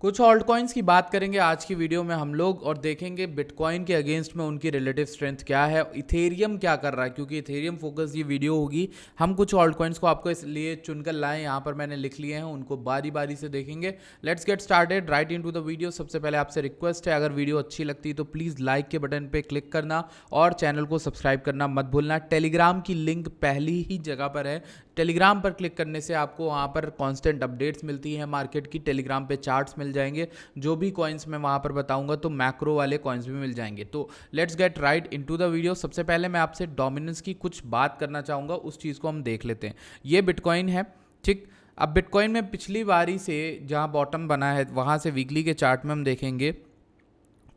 कुछ alt coins की बात करेंगे आज की वीडियो में हम लोग और देखेंगे बिटकॉइन के अगेंस्ट में उनकी रिलेटिव स्ट्रेंथ क्या है, इथेरियम क्या कर रहा है, क्योंकि इथेरियम फोकस ये वीडियो होगी। हम कुछ ऑल्ट कॉइन्स को आपको इसलिए चुनकर लाएं, यहाँ पर मैंने लिख लिए हैं, उनको बारी बारी से देखेंगे। Let's get started right into the video. सबसे पहले आपसे रिक्वेस्ट है, अगर वीडियो अच्छी लगती है तो प्लीज़ लाइक के बटन पर क्लिक करना और चैनल को सब्सक्राइब करना मत भूलना। टेलीग्राम की लिंक पहली ही जगह पर है, टेलीग्राम पर क्लिक करने से आपको वहाँ पर कांस्टेंट अपडेट्स मिलती हैं मार्केट की। टेलीग्राम पे चार्ट्स मिल जाएंगे, जो भी कॉइन्स मैं वहाँ पर बताऊंगा तो मैक्रो वाले कॉइन्स भी मिल जाएंगे। तो let's get right into the video. सबसे पहले मैं आपसे डोमिनेंस की कुछ बात करना चाहूँगा, उस चीज़ को हम देख लेते हैं। ये बिटकॉइन है, ठीक। अब बिटकॉइन में पिछली बारी से जहाँ बॉटम बना है वहाँ से वीकली के चार्ट में हम देखेंगे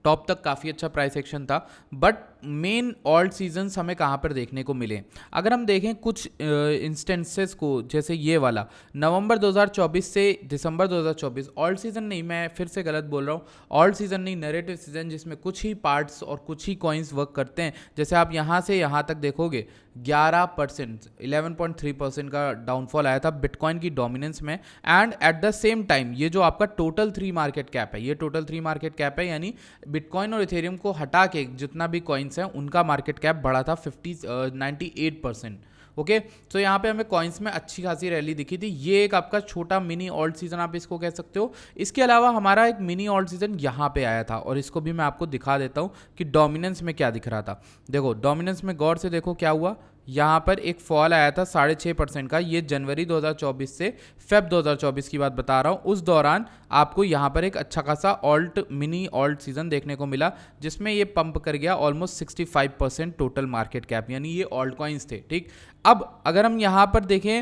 टॉप तक काफ़ी अच्छा प्राइस एक्शन था, बट मेन ऑल्ट सीजन्स हमें कहाँ पर देखने को मिले। अगर हम देखें कुछ इंस्टेंसेस को, जैसे ये वाला नवंबर 2024 से दिसंबर 2024, ऑल्ट सीजन नहीं, मैं फिर से गलत बोल रहा हूँ, ऑल्ट सीजन नहीं, नैरेटिव सीजन, जिसमें कुछ ही पार्ट्स और कुछ ही कॉइन्स वर्क करते हैं। जैसे आप यहाँ से यहाँ तक देखोगे 11%, 11.3% का डाउनफॉल आया था बिटकॉइन की डोमिनेंस में। And at the same time ये जो आपका टोटल 3 मार्केट कैप है, ये टोटल 3 मार्केट कैप है, यानी बिटकॉइन और इथेरियम को हटा के जितना भी कॉइन्स हैं उनका मार्केट कैप बढ़ा था 98%। ओके, तो यहाँ पे हमें कॉइन्स में अच्छी खासी रैली दिखी थी। ये एक आपका छोटा मिनी ऑल्ट सीजन आप इसको कह सकते हो। इसके अलावा हमारा एक मिनी ऑल्ट सीजन यहाँ पे आया था और इसको भी मैं आपको दिखा देता हूँ कि डोमिनेंस में क्या दिख रहा था। देखो डोमिनेंस में गौर से देखो क्या हुआ, यहाँ पर एक फॉल आया था 6.5% का। ये जनवरी 2024 से फेब 2024 की बात बता रहा हूँ। उस दौरान आपको यहाँ पर एक अच्छा खासा ऑल्ट मिनी ऑल्ट सीजन देखने को मिला, जिसमें ये पंप कर गया ऑलमोस्ट 65% टोटल मार्केट कैप, यानी ये ऑल्ट कॉइन्स थे, ठीक। अब अगर हम यहाँ पर देखें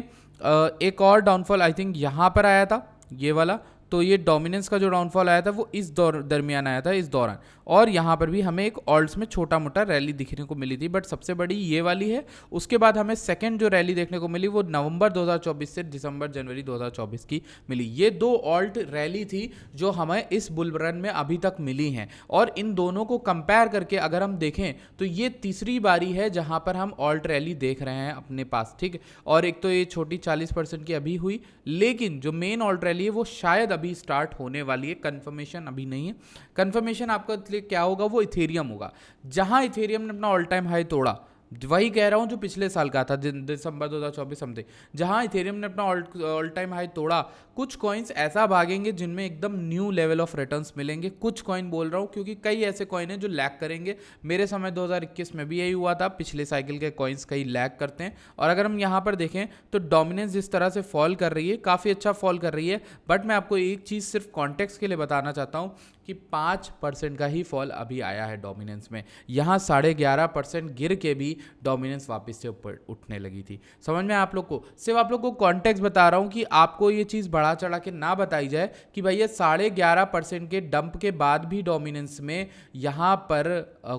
एक और डाउनफॉल आई थिंक यहाँ पर आया था, ये वाला। तो ये डोमिनेंस का जो डाउनफॉल आया था वो इस दरमियान आया था, इस दौरान। और यहाँ पर भी हमें एक ऑल्ट्स में छोटा मोटा रैली दिखने को मिली थी, बट सबसे बड़ी ये वाली है। उसके बाद हमें सेकंड जो रैली देखने को मिली वो नवंबर 2024 से दिसंबर जनवरी 2024 की मिली। ये दो ऑल्ट रैली थी जो हमें इस बुल रन में अभी तक मिली हैं। और इन दोनों को कंपेयर करके अगर हम देखें तो ये तीसरी बारी है जहाँ पर हम ऑल्ट रैली देख रहे हैं अपने पास, ठीक। और एक तो ये छोटी 40% की अभी हुई, लेकिन जो मेन ऑल्ट रैली है वो शायद अभी स्टार्ट होने वाली है। कंफर्मेशन अभी नहीं है। कंफर्मेशन आपका क्या होगा, वो इथेरियम होगा। जहां इथेरियम ने अपना ऑल टाइम हाई तोड़ा, वही कह रहा हूं जो पिछले साल का था, दिसंबर 2024 समथिंग, जहां इथेरियम ने अपना ऑल टाइम हाई तोड़ा, कुछ कॉइन्स ऐसा भागेंगे जिनमें एकदम न्यू लेवल ऑफ रिटर्न्स मिलेंगे। कुछ कॉइन बोल रहा हूं क्योंकि कई ऐसे कॉइन हैं जो लैग करेंगे। मेरे समय 2021 में भी यही हुआ था, पिछले साइकिल के कॉइन्स कई लैग करते हैं। और अगर हम यहाँ पर देखें तो डोमिनेंस जिस तरह से फॉल कर रही है, काफ़ी अच्छा फॉल कर रही है, बट मैं आपको एक चीज़ सिर्फ कॉन्टेक्स्ट के लिए बताना चाहता हूँ कि 5% का ही फॉल अभी आया है डोमिनेंस में। यहाँ 11.5% गिर के भी डोमिनेंस वापस से ऊपर उठने लगी थी। समझ में आप लोग को, सिर्फ आप लोग को कॉन्टेक्स्ट बता रहा हूँ कि आपको ये चीज़ बढ़ा चढ़ा के ना बताई जाए कि भैया 11.5% के डंप के बाद भी डोमिनेंस में यहाँ पर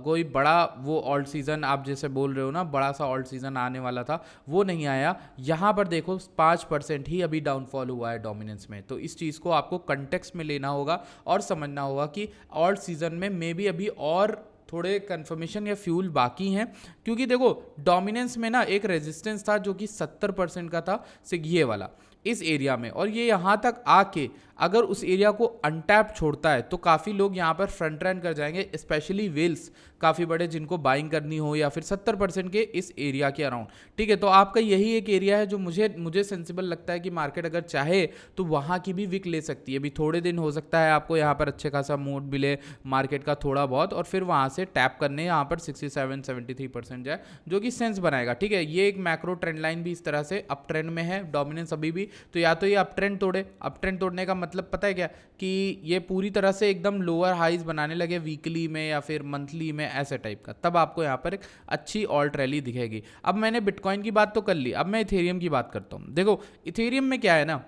कोई बड़ा वो ऑल्ट सीजन आप जैसे बोल रहे हो ना, बड़ा सा ऑल्ट सीजन आने वाला था, वो नहीं आया। यहाँ पर देखो 5% ही अभी डाउनफॉल हुआ है डोमिनेंस में। तो इस चीज़ को आपको कंटेक्स्ट में लेना होगा और समझना होगा कि ऑल्ट सीजन में मे बी अभी और थोड़े कंफर्मेशन या फ्यूल बाकी हैं। क्योंकि देखो डोमिनेंस में ना एक रेजिस्टेंस था जो कि 70% का था, ये वाला इस एरिया में, और ये यहाँ तक आके अगर उस एरिया को अनटैप छोड़ता है तो काफ़ी लोग यहाँ पर फ्रंट रन कर जाएंगे, स्पेशली वेल्स काफ़ी बड़े जिनको बाइंग करनी हो, या फिर 70% के इस एरिया के अराउंड, ठीक है। तो आपका यही एक एरिया है जो मुझे सेंसिबल लगता है कि मार्केट अगर चाहे तो वहाँ की भी विक ले सकती है। अभी थोड़े दिन हो सकता है आपको यहाँ पर अच्छे खासा मूड मिले मार्केट का थोड़ा बहुत, और फिर वहाँ से टैप करने यहाँ पर 67-73% जाए, जो कि सेंस बनाएगा, ठीक है। ये एक मैक्रो ट्रेंड लाइन भी इस तरह से अप ट्रेंड में है डोमिनेंस अभी भी। तो या तो ये अप ट्रेंड तोड़े, अप ट्रेंड तोड़ने का मतलब पता है क्या, कि ये पूरी तरह से एकदम लोअर हाइज बनाने लगे वीकली में या फिर मंथली में, ऐसे टाइप का, तब आपको यहाँ पर एक अच्छी ऑल्ट रैली दिखेगी। अब मैंने बिटकॉइन की बात तो कर ली, अब मैं इथेरियम की बात करता हूँ। देखो इथेरियम में क्या है ना,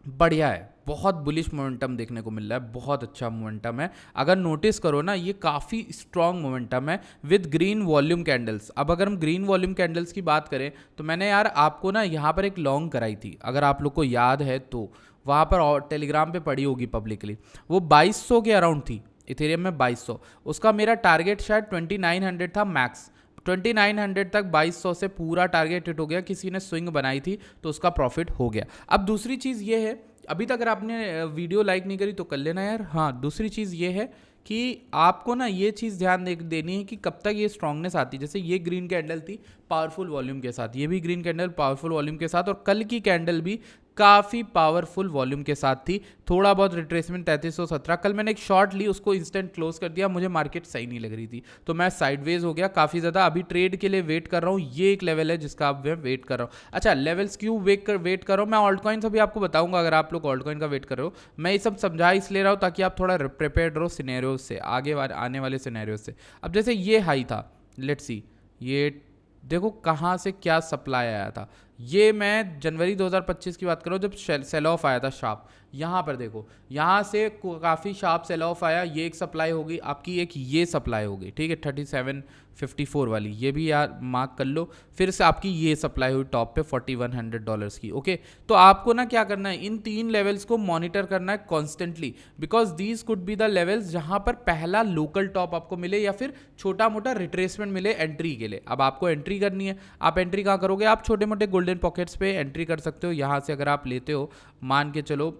बढ़िया है, बहुत बुलिश मोमेंटम देखने को मिल रहा है, बहुत अच्छा मोमेंटम है। अगर नोटिस करो ना, ये काफ़ी स्ट्रॉन्ग मोमेंटम है विद ग्रीन वॉल्यूम कैंडल्स। अब अगर हम ग्रीन वॉल्यूम कैंडल्स की बात करें तो मैंने यार आपको ना यहाँ पर एक लॉन्ग कराई थी, अगर आप लोग को याद है तो, वहाँ पर टेलीग्राम पे पड़ी होगी पब्लिकली, वो 2200 के अराउंड थी इथेरियम में, 2200। उसका मेरा टारगेट शायद 2900 था मैक्स, 2900 तक 2200 से पूरा टारगेट हिट हो गया, किसी ने स्विंग बनाई थी तो उसका प्रॉफिट हो गया। अब दूसरी चीज़ ये है, अभी तक अगर आपने वीडियो लाइक नहीं करी तो कर लेना यार। हाँ, दूसरी चीज़ ये है कि आपको ना ये चीज़ ध्यान देनी है कि कब तक ये स्ट्रांगनेस आती है। जैसे ये ग्रीन कैंडल थी पावरफुल वॉल्यूम के साथ, ये भी ग्रीन कैंडल पावरफुल वॉल्यूम के साथ, और कल की कैंडल भी काफ़ी पावरफुल वॉल्यूम के साथ थी। थोड़ा बहुत रिट्रेसमेंट 3317, कल मैंने एक शॉर्ट ली, उसको इंस्टेंट क्लोज कर दिया, मुझे मार्केट सही नहीं लग रही थी तो मैं साइडवेज हो गया काफ़ी ज़्यादा। अभी ट्रेड के लिए वेट कर रहा हूँ, ये एक लेवल है जिसका अब मैं वेट कर रहा हूँ। अच्छा, लेवल्स क्यों वेट कर रहा हूँ मैं? ऑल्ट कॉइन्स अभी आपको बताऊंगा। अगर आप लोग ऑल्ट कॉइन का वेट कर रहे हो, मैं ये सब समझा इसलिए रहा हूँ ताकि आप थोड़ा प्रिपेयर्ड रहो सिनेरियोज से, आगे आने वाले सिनेरियोज से। अब जैसे ये हाई था, लेट्स सी, ये देखो कहाँ से क्या सप्लाई आया था। ये मैं जनवरी 2025 की बात कर रहा हूँ जब सेल ऑफ आया था शार्प। यहाँ पर देखो, यहाँ से काफ़ी शार्प सेल ऑफ आया, ये एक सप्लाई होगी आपकी, एक ये सप्लाई होगी, ठीक है 3754 वाली, ये भी यार मार्क कर लो। फिर से आपकी ये सप्लाई हुई टॉप पे $4100 की। ओके, तो आपको ना क्या करना है, इन 3 लेवल्स को मॉनिटर करना है constantly, because these could be the levels जहाँ पर पहला लोकल टॉप आपको मिले या फिर छोटा मोटा रिट्रेसमेंट मिले एंट्री के लिए। अब आपको एंट्री करनी है, आप एंट्री कहाँ करोगे? आप छोटे मोटे गोल्डन पॉकेट्स पे एंट्री कर सकते हो। यहाँ से अगर आप लेते हो, मान के चलो,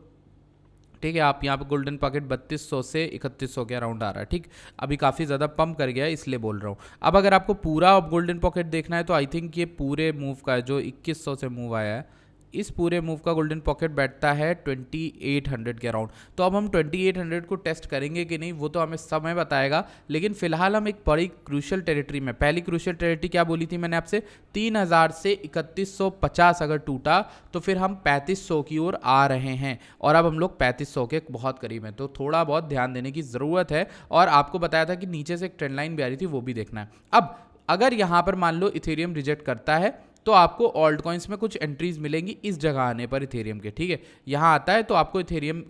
ठीक है, आप यहाँ पे गोल्डन पॉकेट 3200 से 3100 के अराउंड आ रहा है, ठीक। अभी काफ़ी ज़्यादा पंप कर गया है इसलिए बोल रहा हूँ। अब अगर आपको पूरा गोल्डन पॉकेट देखना है तो आई थिंक ये पूरे मूव का है जो 2100 से मूव आया है, इस पूरे मूव का गोल्डन पॉकेट बैठता है 2800 के अराउंड। तो अब हम 2800 को टेस्ट करेंगे कि नहीं वो तो हमें समय बताएगा, लेकिन फिलहाल हम एक बड़ी क्रूशियल टेरिटरी में, पहली क्रूशियल टेरिटरी क्या बोली थी मैंने आपसे, 3000 से 3150 अगर टूटा तो फिर हम 3500 की ओर आ रहे हैं, और अब हम लोग 3500 के बहुत करीब हैं। तो थोड़ा बहुत ध्यान देने की ज़रूरत है, और आपको बताया था कि नीचे से एक ट्रेंड लाइन भी आ रही थी, वो भी देखना है। अब अगर यहाँ पर मान लो इथेरियम रिजेक्ट करता है तो आपको ऑल्ट कॉइन्स में कुछ एंट्रीज मिलेंगी इस जगह आने पर इथेरियम के, ठीक है, यहाँ आता है तो आपको इथेरियम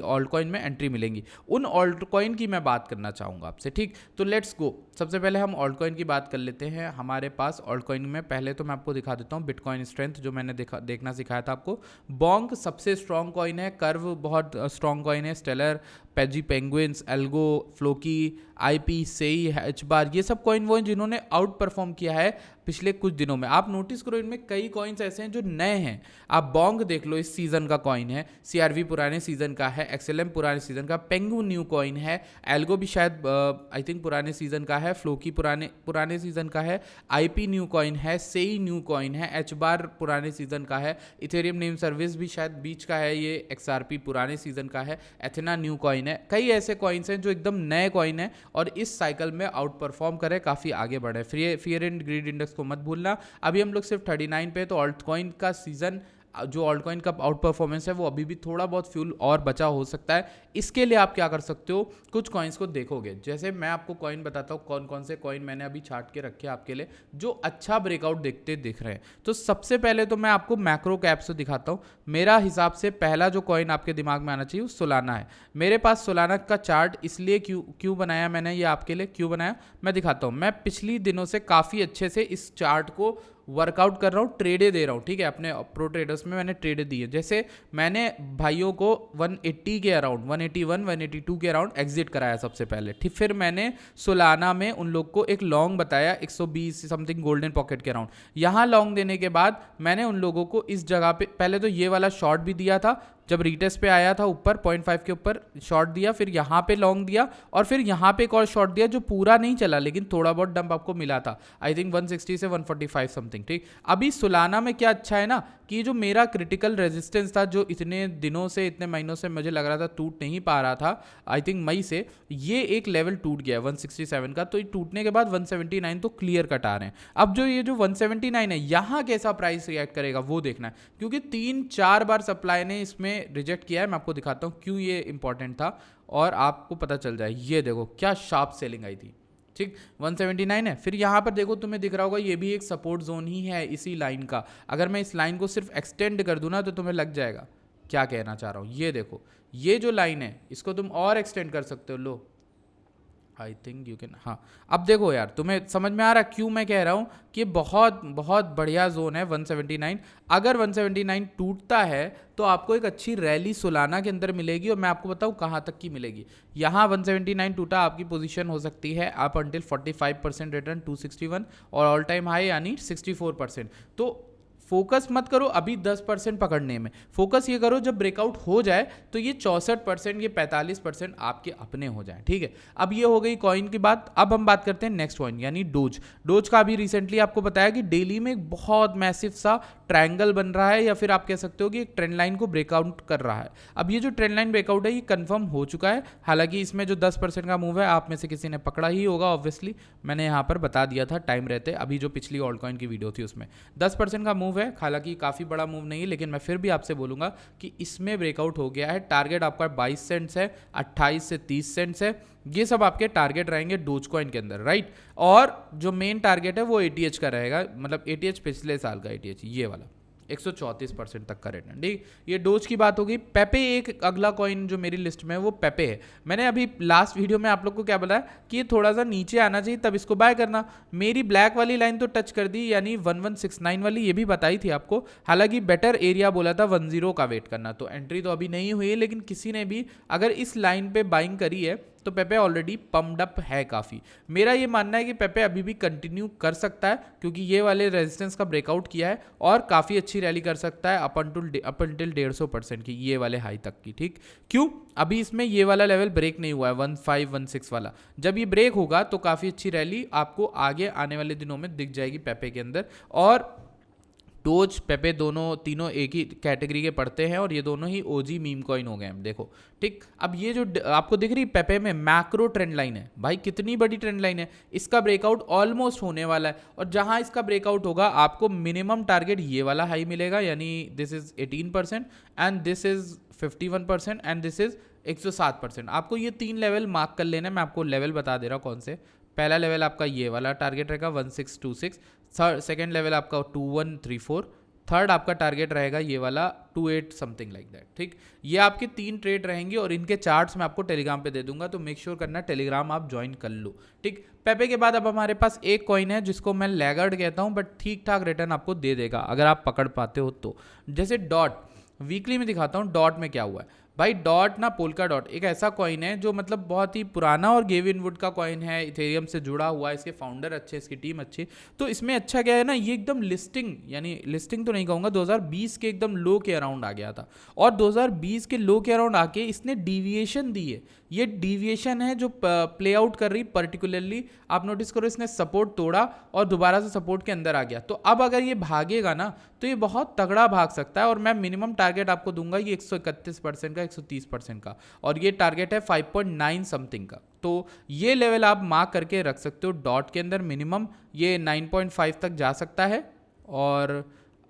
ऑल्ट कॉइन में एंट्री मिलेंगी। उन ऑल्ट कॉइन की मैं बात करना चाहूँगा आपसे, ठीक। तो लेट्स गो, सबसे पहले हम ऑल्ट कॉइन की बात कर लेते हैं। हमारे पास ऑल्ट कॉइन में पहले तो मैं आपको दिखा देता हूँ बिटकॉइन स्ट्रेंथ, जो मैंने देखना सिखाया था आपको। बॉन्क सबसे स्ट्रॉन्ग कॉइन है, कर्व बहुत स्ट्रॉन्ग कॉइन है, स्टेलर, पेजी पेंगुइन्स, एल्गो, फ्लोकी, आईपी, सेई, एच बार, ये सब कॉइन वो हैं जिन्होंने आउट परफॉर्म किया है पिछले कुछ दिनों में। आप नोटिस करो इनमें कई कॉइन्स ऐसे हैं जो नए हैं। आप बॉन्ग देख लो, इस सीजन का कॉइन है, सीआरवी पुराने सीजन का है, एक्सएलएम पुराने सीजन का, पेंगू न्यू कॉइन है, एल्गो भी शायद आई थिंक पुराने सीजन का है, फ्लोकी पुराने सीजन का है, आईपी न्यू कॉइन है, सेई न्यू कॉइन है, एच बार पुराने सीजन का है, इथेरियम नेम सर्विस भी शायद बीच का है, ये एक्सआरपी पुराने सीजन का है, एथेना न्यू कॉइन है। कई ऐसे कॉइन्स हैं जो एकदम नए कॉइन है और इस साइकिल में आउट परफॉर्म करे, काफ़ी आगे बढ़े। फियर एंड ग्रीड इंडेक्स को मत भूलना। अभी हम लोग सिर्फ 39 पे, तो ऑल्ट कॉइन का सीजन, जो ऑल्ट कॉइन का आउट परफॉर्मेंस है वो अभी भी थोड़ा बहुत फ्यूल और बचा हो सकता है। इसके लिए आप क्या कर सकते हो, कुछ कॉइन्स को देखोगे। जैसे मैं आपको कॉइन बताता हूँ कौन कौन से कॉइन मैंने अभी छाट के रखे आपके लिए जो अच्छा ब्रेकआउट दिख रहे हैं। तो सबसे पहले तो मैं आपको मैक्रो कैप से दिखाता हूँ। मेरा हिसाब से पहला जो कॉइन आपके दिमाग में आना चाहिए वो सोलाना है। मेरे पास सोलाना का चार्ट इसलिए क्यों बनाया मैंने, ये आपके लिए क्यों बनाया मैं दिखाता हूँ। मैं पिछली दिनों से काफ़ी अच्छे से इस चार्ट को वर्कआउट कर रहा हूँ, ट्रेडे दे रहा हूँ, ठीक है, अपने प्रो ट्रेडर्स में मैंने ट्रेडे दिए। जैसे मैंने भाइयों को 180 के अराउंड, 181 182 के अराउंड एग्जिट कराया सबसे पहले, ठीक। फिर मैंने सोलाना में उन लोग को एक लॉन्ग बताया 120 समथिंग गोल्डन पॉकेट के अराउंड। यहाँ लॉन्ग देने के बाद मैंने उन लोगों को इस जगह पे पहले तो ये वाला शॉर्ट भी दिया था, जब रिटेस्ट पे आया था ऊपर 0.5 के ऊपर शॉर्ट दिया, फिर यहाँ पे लॉन्ग दिया, और फिर यहाँ पे एक और शॉर्ट दिया जो पूरा नहीं चला लेकिन थोड़ा बहुत डंप आपको मिला था, आई थिंक 160 से 145 समथिंग, ठीक। अभी सोलाना में क्या अच्छा है ना कि जो मेरा क्रिटिकल रेजिस्टेंस था, जो इतने दिनों से, इतने महीनों से मुझे लग रहा था टूट नहीं पा रहा था, आई थिंक मई से, ये एक लेवल टूट गया है 167 का। तो ये टूटने के बाद 179 तो क्लियर कट आ रहे हैं। अब जो ये जो 179 है, यहाँ कैसा प्राइस रिएक्ट करेगा वो देखना है, क्योंकि 3-4 बार सप्लाई ने इसमें रिजेक्ट किया है। मैं आपको दिखाता हूँ क्यों ये इंपॉर्टेंट था और आपको पता चल जाए। ये देखो क्या शार्प सेलिंग आई थी, ठीक, 179 है। फिर यहाँ पर देखो, तुम्हें दिख रहा होगा ये भी एक सपोर्ट जोन ही है इसी लाइन का। अगर मैं इस लाइन को सिर्फ एक्सटेंड कर दूँ ना तो तुम्हें लग जाएगा क्या कहना चाह रहा हूँ। ये देखो, ये जो लाइन है इसको तुम और एक्सटेंड कर सकते हो, लो आई थिंक यू कैन। हाँ, अब देखो यार, तुम्हें समझ में आ रहा क्यों मैं कह रहा हूँ कि बहुत बहुत बढ़िया जोन है 179। अगर 179 टूटता है तो आपको एक अच्छी रैली सोलाना के अंदर मिलेगी, और मैं आपको बताऊँ कहाँ तक की मिलेगी। यहाँ 179 टूटा, आपकी पोजीशन हो सकती है अप अंटिल 45% रिटर्न 261, और ऑल टाइम हाई यानी 64%। तो फोकस मत करो अभी 10% पकड़ने में, फोकस ये करो जब ब्रेकआउट हो जाए तो ये 64%, ये 45% आपके अपने हो जाए, ठीक है। अब ये हो गई कॉइन की बात। अब हम बात करते हैं नेक्स्ट कॉइन यानी डोज। डोज का अभी रिसेंटली आपको बताया कि डेली में एक बहुत मैसिव सा ट्रायंगल बन रहा है, या फिर आप कह सकते हो कि एक ट्रेंड लाइन को ब्रेकआउट कर रहा है। अब ये जो ट्रेंड लाइन ब्रेकआउट है ये कंफर्म हो चुका है। हालांकि इसमें जो 10% का मूव है आप में से किसी ने पकड़ा ही होगा, ऑब्वियसली मैंने यहाँ पर बता दिया था टाइम रहते, अभी जो पिछली ऑल्ट कॉइन की वीडियो थी उसमें 10% का मूव है। हालांकि काफ़ी बड़ा मूव नहीं है, लेकिन मैं फिर भी आपसे बोलूँगा कि इसमें ब्रेकआउट हो गया है। टारगेट आपका 22 सेंट्स है, 28 से 30 सेंट्स है, ये सब आपके टारगेट रहेंगे डोज कॉइन के अंदर, राइट। और जो मेन टारगेट है वो एटीएच का रहेगा, मतलब एटीएच पिछले साल का एटीएच ये वाला 134% तक का रिटर्न, ठीक। ये डोज की बात होगी। पेपे एक अगला कॉइन जो मेरी लिस्ट में है वो पेपे है। मैंने अभी लास्ट वीडियो में आप लोग को क्या बोला कि ये थोड़ा सा नीचे आना चाहिए तब इसको बाय करना। मेरी ब्लैक वाली लाइन तो टच कर दी, यानी 1169 वाली, ये भी बताई थी आपको। हालांकि बेटर एरिया बोला था 10 का वेट करना, तो एंट्री तो अभी नहीं हुई है, लेकिन किसी ने भी अगर इस लाइन पे बाइंग करी है तो पेपे ऑलरेडी पम्प्ड अप है काफ़ी। मेरा ये मानना है कि पेपे अभी भी कंटिन्यू कर सकता है, क्योंकि ये वाले रेजिस्टेंस का ब्रेकआउट किया है और काफ़ी अच्छी रैली कर सकता है अप अंटिल 150% की, ये वाले हाई तक की, ठीक। क्यों? अभी इसमें ये वाला लेवल ब्रेक नहीं हुआ है 1516 वाला। जब ये ब्रेक होगा तो काफ़ी अच्छी रैली आपको आगे आने वाले दिनों में दिख जाएगी पेपे के अंदर। और डोज पेपे दोनों तीनों एक ही कैटेगरी के पड़ते हैं और ये दोनों ही ओजी मीम कॉइन हो गए हैं, देखो, ठीक। अब ये जो आपको दिख रही पेपे में मैक्रो ट्रेंड लाइन है, भाई कितनी बड़ी ट्रेंड लाइन है, इसका ब्रेकआउट ऑलमोस्ट होने वाला है। और जहां इसका ब्रेकआउट होगा आपको मिनिमम टारगेट ये वाला हाई मिलेगा, यानी this is 18% and this is 51% and this is 107%। आपको ये 3 लेवल मार्क कर लेना है। मैं आपको लेवल बता दे रहा हूँ कौन से। पहला लेवल आपका ये वाला टारगेट रहेगा 1626, सेकेंड लेवल आपका 2134, थर्ड आपका टारगेट रहेगा ये वाला 28 समथिंग लाइक दैट, ठीक। ये आपके 3 ट्रेड रहेंगे और इनके चार्ट्स मैं आपको टेलीग्राम पे दे दूंगा, तो मेक श्योर करना टेलीग्राम आप ज्वाइन कर लो, ठीक। पेपे के बाद अब हमारे पास एक कॉइन है जिसको मैं लैगर्ड कहता हूँ, बट ठीक ठाक रिटर्न आपको दे देगा अगर आप पकड़ पाते हो तो। जैसे डॉट, वीकली में दिखाता हूँ डॉट में क्या हुआ है। भाई डॉट ना, पोल्का डॉट एक ऐसा कॉइन है जो मतलब बहुत ही पुराना और गेविन वुड का कॉइन है, इथेरियम से जुड़ा हुआ है, इसके फाउंडर अच्छे, इसकी टीम अच्छी। तो इसमें अच्छा क्या है ना, ये एकदम लिस्टिंग, यानी लिस्टिंग तो नहीं कहूँगा, 2020 के एकदम लो के अराउंड आ गया था और 2020 के लो के अराउंड आके इसने डिविएशन दी है। ये डिविएशन है जो प्ले आउट कर रही, पर्टिकुलरली आप नोटिस करो इसने सपोर्ट तोड़ा और दोबारा से सपोर्ट के अंदर आ गया। तो अब अगर ये भागेगा ना तो ये बहुत तगड़ा भाग सकता है और मैं मिनिमम टारगेट आपको दूंगा ये 131% का, 130% का, और ये टारगेट है 5.9 समथिंग का। तो ये लेवल आप मार्क करके रख सकते हो डॉट के अंदर। मिनिमम ये 9.5 तक जा सकता है और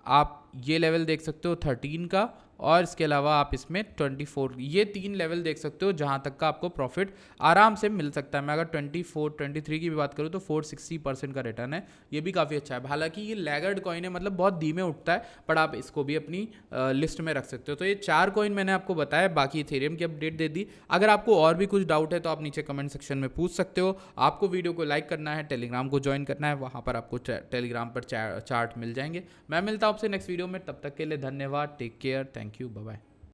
आप ये लेवल देख सकते हो 13 का, और इसके अलावा आप इसमें 24, ये 3 लेवल देख सकते हो जहां तक का आपको प्रॉफिट आराम से मिल सकता है। मैं अगर 24 23 की भी बात करूं तो 460% का रिटर्न है, ये भी काफ़ी अच्छा है। हालांकि ये लैगर्ड कॉइन है, मतलब बहुत धीमे उठता है, पर आप इसको भी अपनी लिस्ट में रख सकते हो। तो ये 4 कॉइन मैंने आपको बताया, बाकी इथेरियम की अपडेट दे दी। अगर आपको और भी कुछ डाउट है तो आप नीचे कमेंट सेक्शन में पूछ सकते हो। आपको वीडियो को लाइक करना है, टेलीग्राम को ज्वाइन करना है, वहाँ पर आपको टेलीग्राम पर चार्ट मिल जाएंगे। मैं मिलता हूँ आपसे नेक्स्ट वीडियो में, तब तक के लिए धन्यवाद, take care, thank you, bye bye.